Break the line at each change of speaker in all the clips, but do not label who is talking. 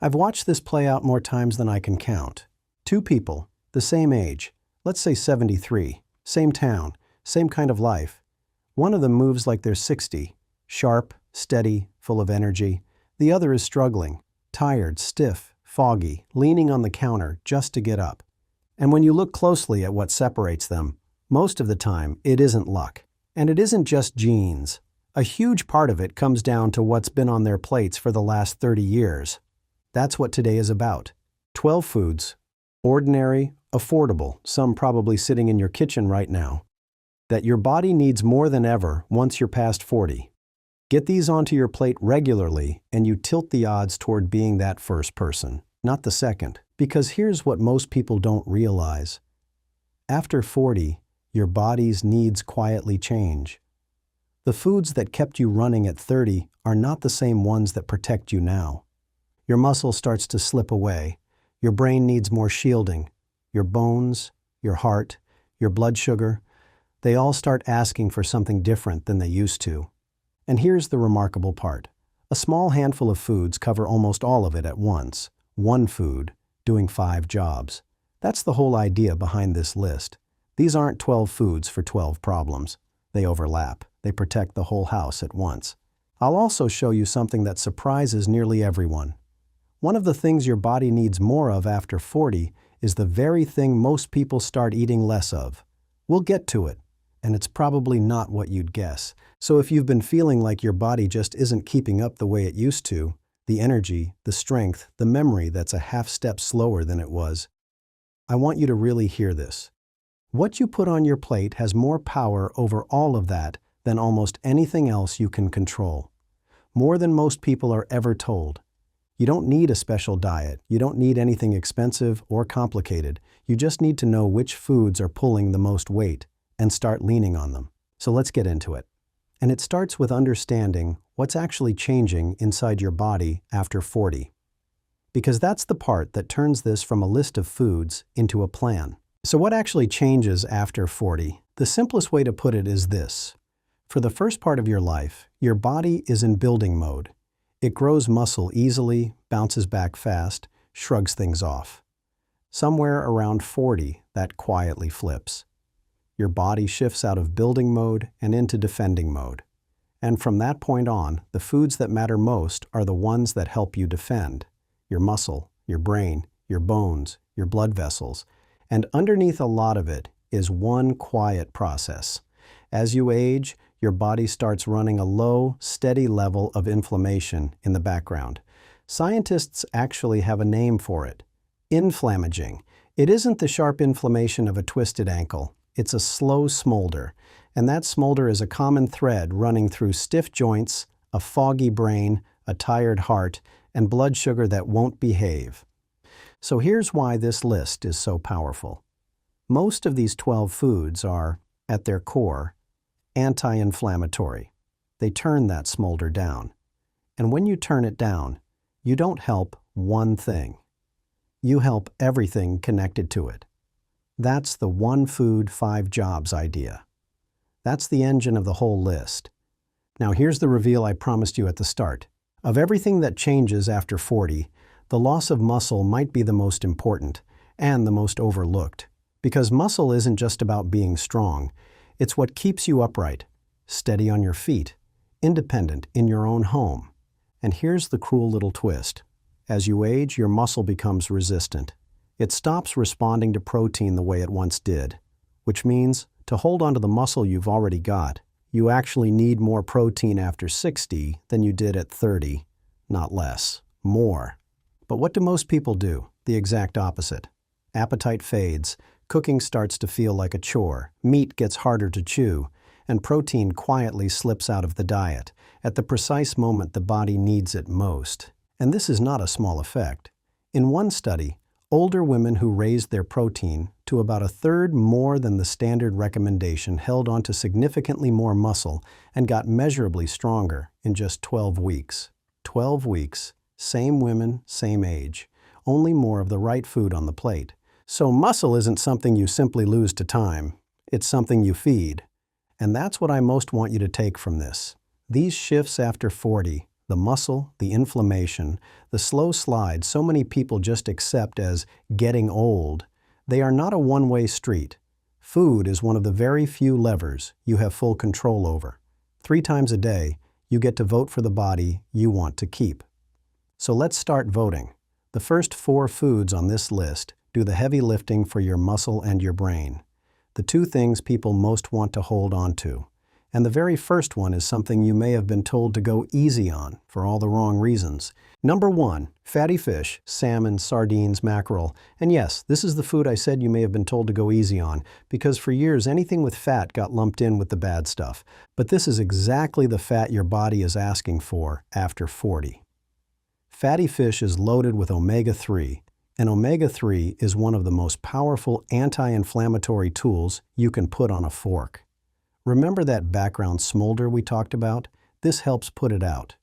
I've watched this play out more times than I can count. Two people, the same age, let's say 73, same town, same kind of life. One of them moves like they're 60, sharp, steady, full of energy. The other is struggling, tired, stiff, foggy, leaning on the counter just to get up. And when you look closely at what separates them, most of the time it isn't luck. And it isn't just genes. A huge part of it comes down to what's been on their plates for the last 30 years. That's what today is about. 12 foods, ordinary, affordable, some probably sitting in your kitchen right now, that your body needs more than ever once you're past 40. Get these onto your plate regularly and you tilt the odds toward being that first person, not the second. Because here's what most people don't realize. After 40, your body's needs quietly change. The foods that kept you running at 30 are not the same ones that protect you now. Your muscle starts to slip away. Your brain needs more shielding. Your bones, your heart, your blood sugar, they all start asking for something different than they used to. And here's the remarkable part. A small handful of foods cover almost all of it at once. One food, doing 5 jobs. That's the whole idea behind this list. These aren't 12 foods for 12 problems. They overlap. They protect the whole house at once. I'll also show you something that surprises nearly everyone. One of the things your body needs more of after 40 is the very thing most people start eating less of. We'll get to it, and it's probably not what you'd guess. So if you've been feeling like your body just isn't keeping up the way it used to, the energy, the strength, the memory that's a half step slower than it was, I want you to really hear this. What you put on your plate has more power over all of that than almost anything else you can control. More than most people are ever told. You don't need a special diet. You don't need anything expensive or complicated. You just need to know which foods are pulling the most weight and start leaning on them. So let's get into it. And it starts with understanding what's actually changing inside your body after 40. Because that's the part that turns this from a list of foods into a plan. So what actually changes after 40? The simplest way to put it is this. For the first part of your life, your body is in building mode. It grows muscle easily, bounces back fast, shrugs things off. Somewhere around 40, that quietly flips. Your body shifts out of building mode and into defending mode. And from that point on, the foods that matter most are the ones that help you defend. Your muscle, your brain, your bones, your blood vessels. And underneath a lot of it is one quiet process. As you age, your body starts running a low, steady level of inflammation in the background. Scientists actually have a name for it. Inflammaging. It isn't the sharp inflammation of a twisted ankle. It's a slow smolder. And that smolder is a common thread running through stiff joints, a foggy brain, a tired heart, and blood sugar that won't behave. So here's why this list is so powerful. Most of these 12 foods are, at their core, anti-inflammatory. They turn that smolder down. And when you turn it down, you don't help one thing. You help everything connected to it. That's the 1 food, 5 jobs idea. That's the engine of the whole list. Now here's the reveal I promised you at the start. Of everything that changes after 40, the loss of muscle might be the most important and the most overlooked. Because muscle isn't just about being strong. It's what keeps you upright, steady on your feet, independent in your own home. And here's the cruel little twist. As you age, your muscle becomes resistant. It stops responding to protein the way it once did, which means to hold onto the muscle you've already got, you actually need more protein after 60 than you did at 30, not less, more. But what do most people do? The exact opposite. Appetite fades, cooking starts to feel like a chore, meat gets harder to chew, and protein quietly slips out of the diet at the precise moment the body needs it most. And this is not a small effect. In one study, older women who raised their protein to about 1/3 more than the standard recommendation held onto significantly more muscle and got measurably stronger in just 12 weeks. 12 weeks, same women, same age, only more of the right food on the plate. So muscle isn't something you simply lose to time. It's something you feed. And that's what I most want you to take from this. These shifts after 40, the muscle, the inflammation, the slow slide so many people just accept as getting old, they are not a one-way street. Food is one of the very few levers you have full control over. 3 times a day, you get to vote for the body you want to keep. So let's start voting. The first 4 foods on this list do the heavy lifting for your muscle and your brain. The 2 things people most want to hold on to. And the very first one is something you may have been told to go easy on for all the wrong reasons. Number 1, fatty fish, salmon, sardines, mackerel. And yes, this is the food I said you may have been told to go easy on, because for years anything with fat got lumped in with the bad stuff. But this is exactly the fat your body is asking for after 40. Fatty fish is loaded with omega-3, and omega-3 is one of the most powerful anti-inflammatory tools you can put on a fork. Remember that background smolder we talked about? This helps put it out.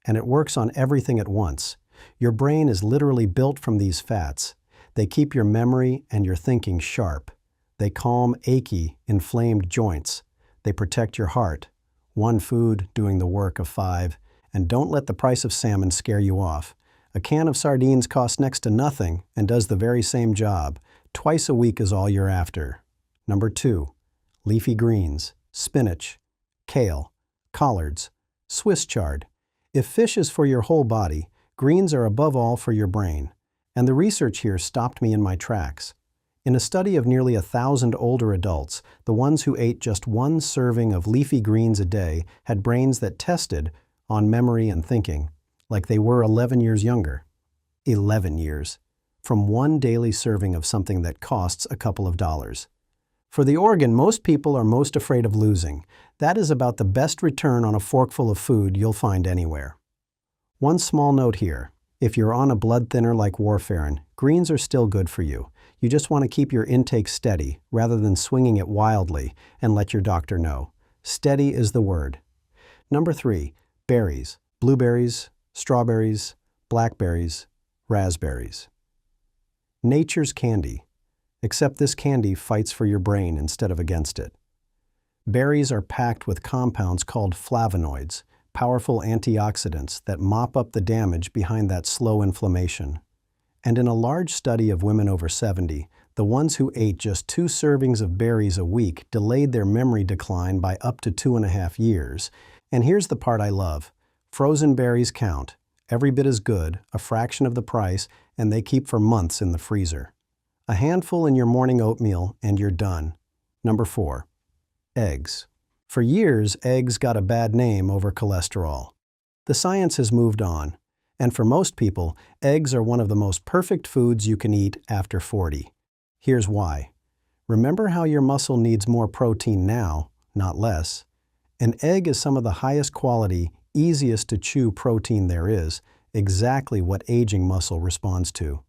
And it works on everything at once. Your brain is literally built from these fats. They keep your memory and your thinking sharp. They calm achy, inflamed joints. They protect your heart. 1 food doing the work of 5. And don't let the price of salmon scare you off. A can of sardines costs next to nothing and does the very same job. Twice a week is all you're after. Number 2, leafy greens. Spinach, kale, collards, Swiss chard. If fish is for your whole body, greens are above all for your brain. And the research here stopped me in my tracks. In a study of nearly 1,000 older adults, the ones who ate just 1 serving of leafy greens a day had brains that tested on memory and thinking, like they were 11 years younger. 11 years. From 1 daily serving of something that costs a couple of dollars. For the organ most people are most afraid of losing, that is about the best return on a forkful of food you'll find anywhere. One small note here. If you're on a blood thinner like warfarin, greens are still good for you. You just want to keep your intake steady rather than swinging it wildly and let your doctor know. Steady is the word. Number 3, berries. Blueberries, strawberries, blackberries, raspberries. Nature's candy. Except this candy fights for your brain instead of against it. Berries are packed with compounds called flavonoids, powerful antioxidants that mop up the damage behind that slow inflammation. And in a large study of women over 70, the ones who ate just 2 servings of berries a week delayed their memory decline by up to 2.5 years. And here's the part I love. Frozen berries count. Every bit as good, a fraction of the price, and they keep for months in the freezer. A handful in your morning oatmeal and you're done. Number 4, eggs. For years, eggs got a bad name over cholesterol. The science has moved on, and for most people, eggs are one of the most perfect foods you can eat after 40. Here's why. Remember how your muscle needs more protein now, not less? An egg is some of the highest quality, easiest to chew protein there is, exactly what aging muscle responds to.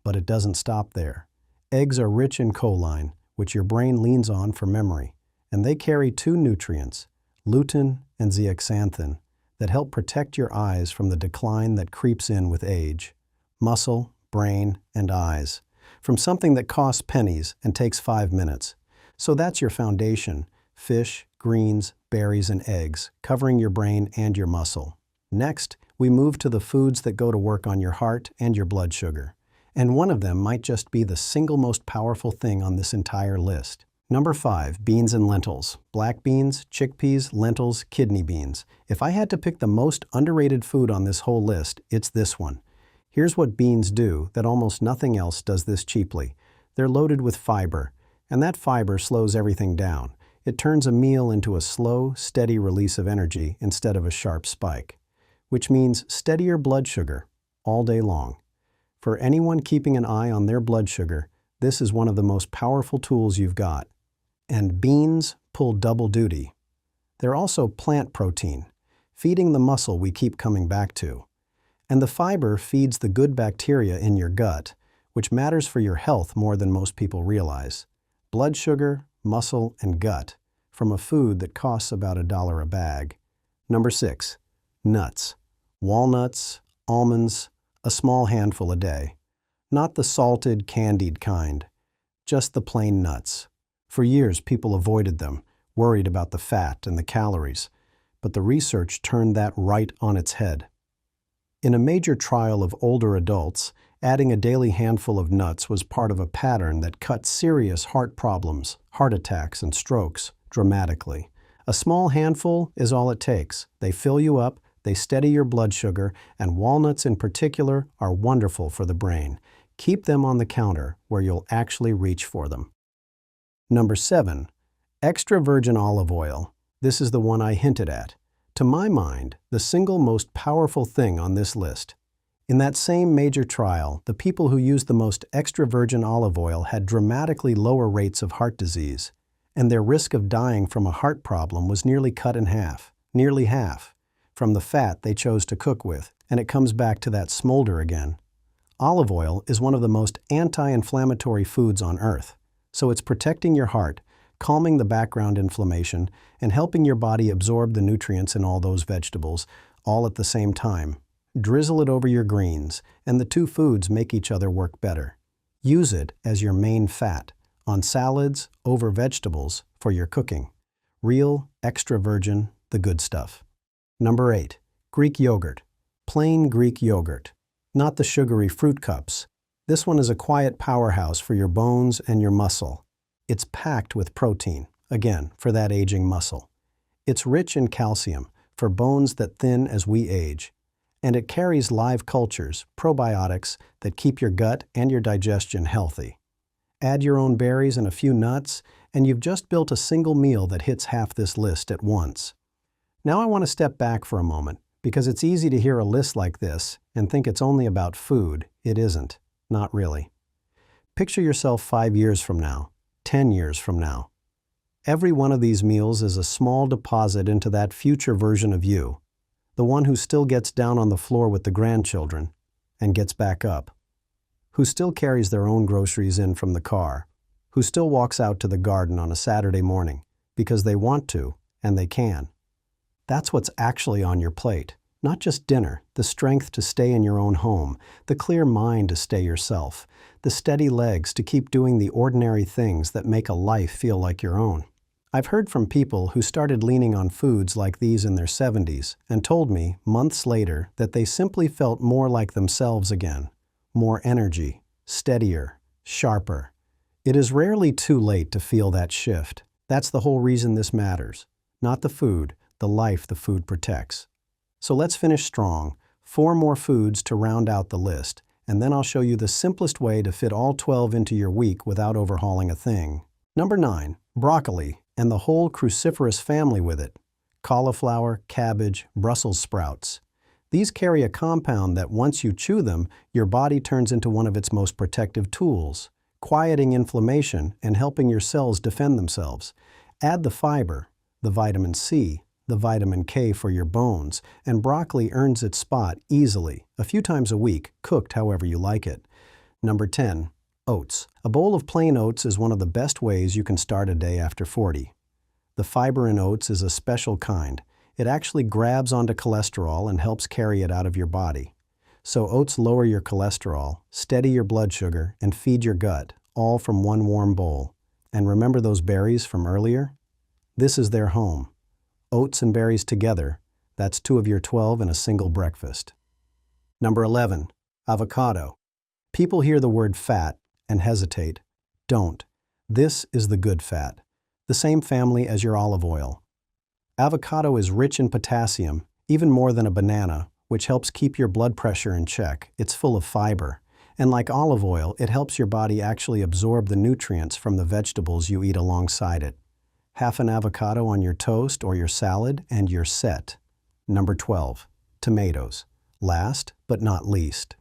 But it doesn't stop there. Eggs are rich in choline, which your brain leans on for memory, and they carry 2 nutrients, lutein and zeaxanthin, that help protect your eyes from the decline that creeps in with age. Muscle, brain, and eyes. From something that costs pennies and takes 5 minutes. So that's your foundation: fish, greens, berries, and eggs, covering your brain and your muscle. Next, we move to the foods that go to work on your heart and your blood sugar. And one of them might just be the single most powerful thing on this entire list. Number 5, beans and lentils. Black beans, chickpeas, lentils, kidney beans. If I had to pick the most underrated food on this whole list, it's this one. Here's what beans do that almost nothing else does this cheaply. They're loaded with fiber, and that fiber slows everything down. It turns a meal into a slow, steady release of energy instead of a sharp spike, which means steadier blood sugar all day long. For anyone keeping an eye on their blood sugar, this is one of the most powerful tools you've got. And beans pull double duty. They're also plant protein, feeding the muscle we keep coming back to. And the fiber feeds the good bacteria in your gut, which matters for your health more than most people realize. Blood sugar, muscle, and gut, from a food that costs about $1 a bag. Number 6, nuts. Walnuts, almonds, a small handful a day. Not the salted, candied kind, just the plain nuts. For years, people avoided them, worried about the fat and the calories. But the research turned that right on its head. In a major trial of older adults, adding a daily handful of nuts was part of a pattern that cut serious heart problems, heart attacks, and strokes dramatically. A small handful is all it takes. They fill you up, they steady your blood sugar, and walnuts in particular are wonderful for the brain. Keep them on the counter where you'll actually reach for them. Number 7. Extra virgin olive oil. This is the one I hinted at. To my mind, the single most powerful thing on this list. In that same major trial, the people who used the most extra virgin olive oil had dramatically lower rates of heart disease, and their risk of dying from a heart problem was nearly cut in half, nearly half, from the fat they chose to cook with, and it comes back to that smolder again. Olive oil is one of the most anti-inflammatory foods on earth, so it's protecting your heart, calming the background inflammation, and helping your body absorb the nutrients in all those vegetables, all at the same time. Drizzle it over your greens, and the two foods make each other work better. Use it as your main fat, on salads, over vegetables, for your cooking. Real, extra virgin, the good stuff. Number 8. Greek yogurt. Plain Greek yogurt. Not the sugary fruit cups. This one is a quiet powerhouse for your bones and your muscle. It's packed with protein, again, for that aging muscle. It's rich in calcium, for bones that thin as we age. And it carries live cultures, probiotics, that keep your gut and your digestion healthy. Add your own berries and a few nuts, and you've just built a single meal that hits half this list at once. Now I want to step back for a moment, because it's easy to hear a list like this and think it's only about food. It isn't. Not really. Picture yourself 5 years from now, 10 years from now. Every one of these meals is a small deposit into that future version of you, the one who still gets down on the floor with the grandchildren and gets back up, who still carries their own groceries in from the car, who still walks out to the garden on a Saturday morning because they want to and they can. That's what's actually on your plate, not just dinner, the strength to stay in your own home, the clear mind to stay yourself, the steady legs to keep doing the ordinary things that make a life feel like your own. I've heard from people who started leaning on foods like these in their 70s and told me, months later, that they simply felt more like themselves again. More energy, steadier, sharper. It is rarely too late to feel that shift. That's the whole reason this matters. Not the food, the life the food protects. So let's finish strong. 4 more foods to round out the list, and then I'll show you the simplest way to fit all 12 into your week without overhauling a thing. Number 9, broccoli, and the whole cruciferous family with it. Cauliflower, cabbage, Brussels sprouts. These carry a compound that once you chew them, your body turns into one of its most protective tools, quieting inflammation and helping your cells defend themselves. Add the fiber, the vitamin C, the vitamin K for your bones, and broccoli earns its spot easily, a few times a week, cooked however you like it. Number 10. Oats. A bowl of plain oats is one of the best ways you can start a day after 40. The fiber in oats is a special kind. It actually grabs onto cholesterol and helps carry it out of your body. So oats lower your cholesterol, steady your blood sugar, and feed your gut, all from one warm bowl. And remember those berries from earlier? This is their home. Oats and berries together, that's 2 of your 12 in a single breakfast. Number 11. Avocado. People hear the word fat and hesitate. Don't. This is the good fat, the same family as your olive oil. Avocado is rich in potassium, even more than a banana, which helps keep your blood pressure in check. It's full of fiber. And like olive oil, it helps your body actually absorb the nutrients from the vegetables you eat alongside it. Half an avocado on your toast or your salad, and you're set. Number 12. Tomatoes. Last, but not least.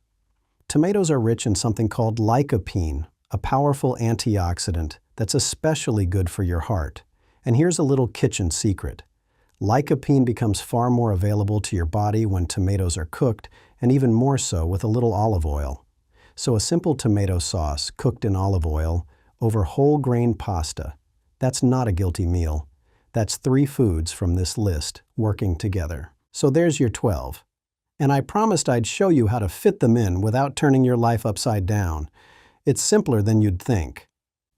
Tomatoes are rich in something called lycopene, a powerful antioxidant that's especially good for your heart. And here's a little kitchen secret. Lycopene becomes far more available to your body when tomatoes are cooked, and even more so with a little olive oil. So a simple tomato sauce cooked in olive oil over whole grain pasta. That's not a guilty meal. That's 3 foods from this list working together. So there's your 12. And I promised I'd show you how to fit them in without turning your life upside down. It's simpler than you'd think.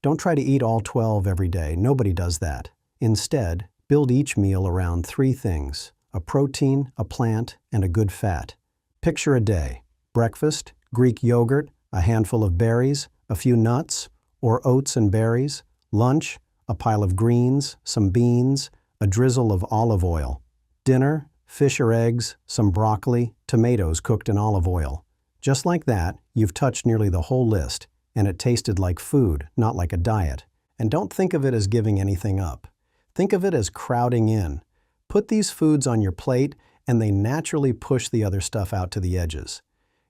Don't try to eat all 12 every day. Nobody does that. Instead, build each meal around 3 things: a protein, a plant, and a good fat. Picture a day. Breakfast, Greek yogurt, a handful of berries, a few nuts, or oats and berries. Lunch, a pile of greens, some beans, a drizzle of olive oil. Dinner, fish or eggs, some broccoli, tomatoes cooked in olive oil. Just like that, you've touched nearly the whole list, and it tasted like food, not like a diet. And don't think of it as giving anything up. Think of it as crowding in. Put these foods on your plate, and they naturally push the other stuff out to the edges.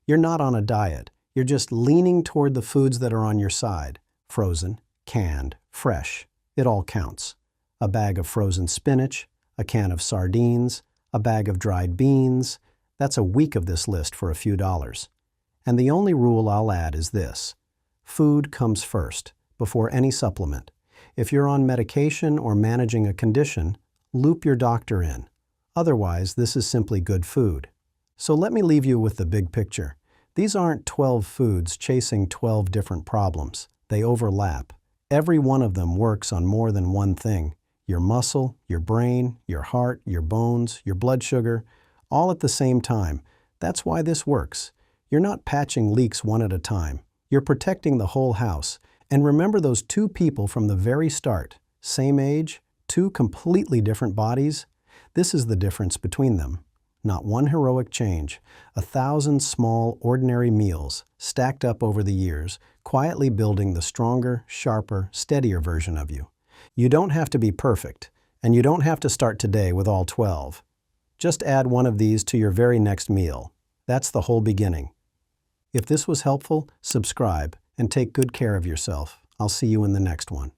You're not on a diet. You're just leaning toward the foods that are on your side. Frozen, canned, fresh. It all counts. A bag of frozen spinach, a can of sardines, a bag of dried beans. That's a week of this list for a few dollars. And the only rule I'll add is this. Food comes first, before any supplement. If you're on medication or managing a condition, loop your doctor in. Otherwise, this is simply good food. So let me leave you with the big picture. These aren't 12 foods chasing 12 different problems. They overlap. Every one of them works on more than one thing. Your muscle, your brain, your heart, your bones, your blood sugar, all at the same time. That's why this works. You're not patching leaks one at a time. You're protecting the whole house. And remember those two people from the very start. Same age, two completely different bodies. This is the difference between them. Not one heroic change. 1,000 small, ordinary meals stacked up over the years, quietly building the stronger, sharper, steadier version of you. You don't have to be perfect, and you don't have to start today with all 12. Just add one of these to your very next meal. That's the whole beginning. If this was helpful, subscribe and take good care of yourself. I'll see you in the next one.